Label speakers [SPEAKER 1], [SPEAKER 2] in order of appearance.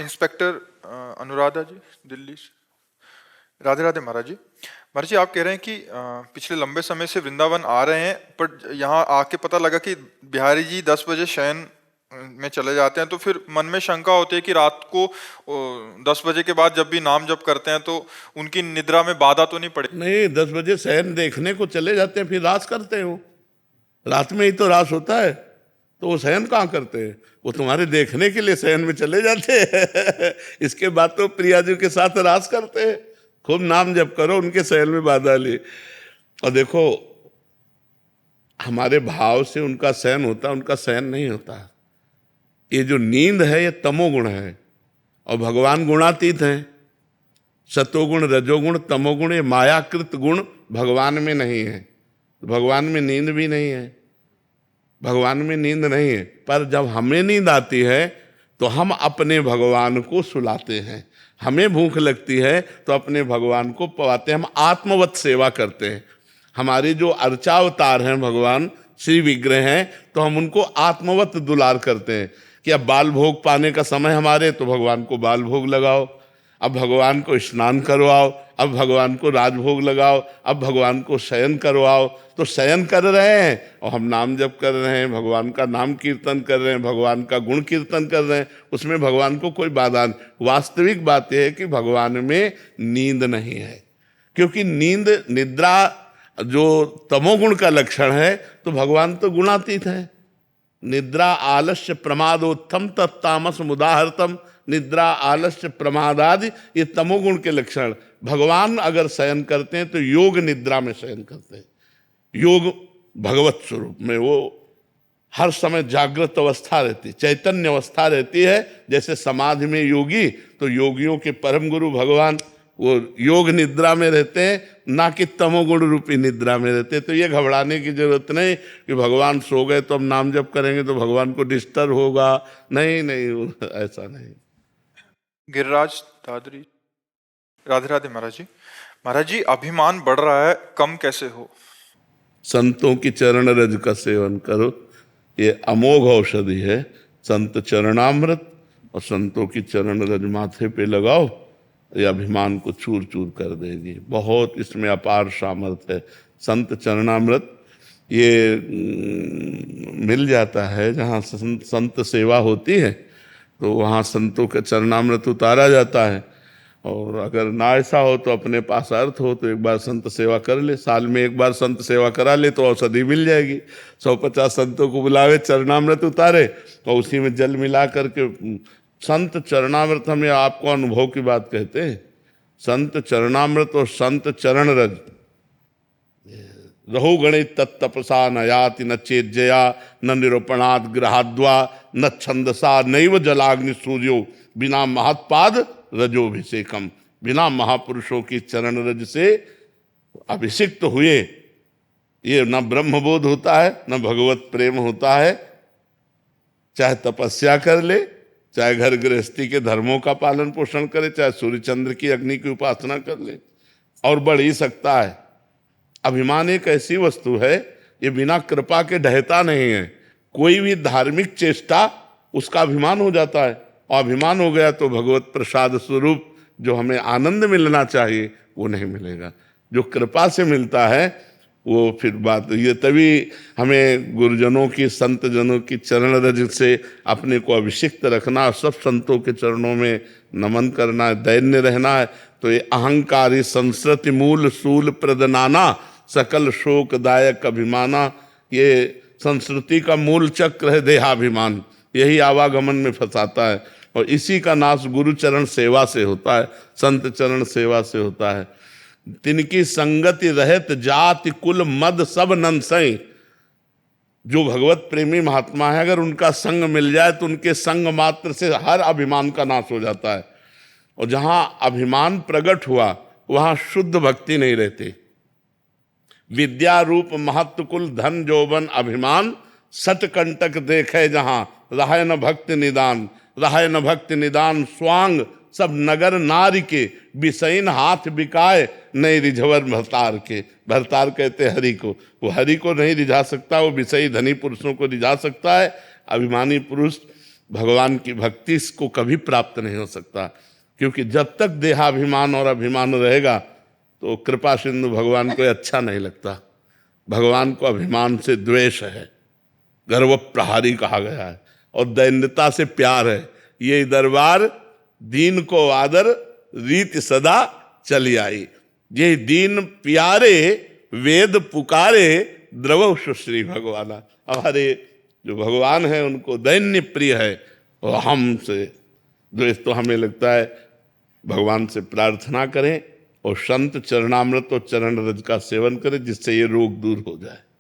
[SPEAKER 1] Inspector Anuradha जी, दिल्ली से। राधे राधे महाराज जी। महाराज जी, आप कह रहे हैं कि पिछले लंबे समय से वृंदावन आ रहे हैं, पर यहाँ आके पता लगा कि बिहारी जी 10 बजे शयन में चले जाते हैं, तो फिर मन में शंका होती है कि रात को 10 बजे के बाद जब भी नाम जप करते हैं तो उनकी निद्रा में बाधा तो नहीं पड़ेगी?
[SPEAKER 2] नहीं, 10 बजे शयन देखने को चले जाते हैं, फिर रास करते हैं। वो रात में ही तो रास होता है, तो वो शयन कहाँ करते हैं? वो तुम्हारे देखने के लिए शयन में चले जाते हैं। इसके बाद तो प्रिया जी के साथ रास करते हैं। खूब नाम जप करो, उनके शयन में बाधा ली। और देखो, हमारे भाव से उनका शयन होता, उनका शयन नहीं होता। ये जो नींद है ये तमोगुण है, और भगवान गुणातीत हैं। सतोगुण, रजोगुण, तमोगुण, ये मायाकृत गुण भगवान में नहीं है। भगवान में नींद भी नहीं है, भगवान में नींद नहीं है। पर जब हमें नींद आती है तो हम अपने भगवान को सुलाते हैं। हमें भूख लगती है तो अपने भगवान को पवाते हैं। हम आत्मवत सेवा करते हैं। हमारे जो अर्चावतार हैं भगवान श्री विग्रह हैं, तो हम उनको आत्मवत दुलार करते हैं कि अब बाल भोग पाने का समय हमारे, तो भगवान को बाल भोग लगाओ, अब भगवान को स्नान करवाओ, अब भगवान को राजभोग लगाओ, अब भगवान को शयन करवाओ। तो शयन कर रहे हैं और हम नाम जप कर रहे हैं, भगवान का नाम कीर्तन कर रहे हैं, भगवान का गुण कीर्तन कर रहे हैं, उसमें भगवान को कोई बाधा नहीं। वास्तविक बात यह है कि भगवान में नींद नहीं है, क्योंकि नींद, निद्रा जो तमोगुण का लक्षण है, तो भगवान तो गुणातीत है। निद्रा आलस्य प्रमादोत्थम तत्तामस मुदाहरतम। निद्रा आलस्य प्रमादादि ये तमोगुण के लक्षण। भगवान अगर शयन करते हैं तो योग निद्रा में शयन करते हैं। योग भगवत स्वरूप में वो हर समय जागृत अवस्था रहती, चैतन्य अवस्था रहती है। जैसे समाधि में योगी, तो योगियों के परम गुरु भगवान वो योग निद्रा में रहते हैं, ना कि तमोगुण रूपी निद्रा में रहते हैं। तो ये घबराने की जरूरत नहीं कि भगवान सो गए तो हम नाम जप करेंगे तो भगवान को डिस्टर्ब होगा। नहीं नहीं, ऐसा नहीं।
[SPEAKER 1] गिरिराज दादरी। राधे राधे महाराज जी। महाराज जी, अभिमान बढ़ रहा है, कम कैसे हो?
[SPEAKER 2] संतों की चरण रज का सेवन करो, ये अमोघ औषधि है। संत चरणामृत और संतों की चरण रज माथे पे लगाओ, ये अभिमान को चूर चूर कर देगी। बहुत इसमें अपार सामर्थ्य है। संत चरणामृत ये मिल जाता है जहाँ संत सेवा होती है, तो वहाँ संतों का चरणामृत उतारा जाता है। और अगर ना ऐसा हो तो अपने पास अर्थ हो तो एक बार संत सेवा कर ले, साल में एक बार संत सेवा करा ले तो औषधि मिल जाएगी। 150 संतों को बुलावे, चरणामृत उतारे और उसी में जल मिला करके। संत चरणामृत, हमें आपको अनुभव की बात कहते हैं। संत चरणामृत और संत चरण रज, रहो गणित तत्तपसा न याति न चेज्जया न निरूपणात् ग्रहाद्वा न छंदसा नैव जलाग्नि सूर्यो बिना महत्पाद रजोभिषेकम। बिना महापुरुषों की चरण रज से अभिषिक्त हुए ये न ब्रह्मबोध होता है, न भगवत प्रेम होता है। चाहे तपस्या कर ले, चाहे घर गृहस्थी के धर्मों का पालन पोषण करे, चाहे सूर्य चंद्र की अग्नि की उपासना कर ले, और बढ़ ही सकता है। अभिमान एक ऐसी वस्तु है, ये बिना कृपा के ढहता नहीं है। कोई भी धार्मिक चेष्टा उसका अभिमान हो जाता है, और अभिमान हो गया तो भगवत प्रसाद स्वरूप जो हमें आनंद मिलना चाहिए वो नहीं मिलेगा। जो कृपा से मिलता है वो फिर बात ये, तभी हमें गुरुजनों की, संत जनों की चरण रज से अपने को अभिषिक्त रखना, सब संतों के चरणों में नमन करना है, दैन्य रहना है। तो ये अहंकारी संस्कृति मूल सूल प्रदनाना सकल शोकदायक अभिमाना, ये संस्कृति का मूल चक्र है देहाभिमान। यही आवागमन में फंसाता है, और इसी का नाश गुरु चरण सेवा से होता है, संत चरण सेवा से होता है। तिनकी संगति रहत जाति कुल मद सब नंसई। जो भगवत प्रेमी महात्मा है, अगर उनका संग मिल जाए तो उनके संग मात्र से हर अभिमान का नाश हो जाता है। और जहां अभिमान प्रकट हुआ वहां शुद्ध भक्ति नहीं रहती। विद्या रूप महत्व कुल धन जौवन अभिमान सट कंटक देखे जहां रहे न भक्ति निदान। रहे न भक्ति निदान स्वांग सब नगर नारी के बिसैन हाथ बिकाए नहीं रिझवर भरतार के। भरतार कहते हरि को, वो हरि को नहीं रिझा सकता, वो विषयी धनी पुरुषों को रिझा सकता है। अभिमानी पुरुष भगवान की भक्ति इसको कभी प्राप्त नहीं हो सकता, क्योंकि जब तक देहाभिमान और अभिमान रहेगा तो कृपा सिंधु भगवान को अच्छा नहीं लगता। भगवान को अभिमान से द्वेष है, गर्व प्रहारी कहा गया है, और दैन्यता से प्यार है। ये दरबार दीन को आदर रीत सदा चली आई। ये दीन प्यारे वेद पुकारे द्रवौ सुश्री भगवाना। हमारे जो भगवान है उनको दैन्य प्रिय है, और हमसे द्वेष। तो हमें लगता है भगवान से प्रार्थना करें और संत चरणामृत और चरण रज का सेवन करें, जिससे ये रोग दूर हो जाए।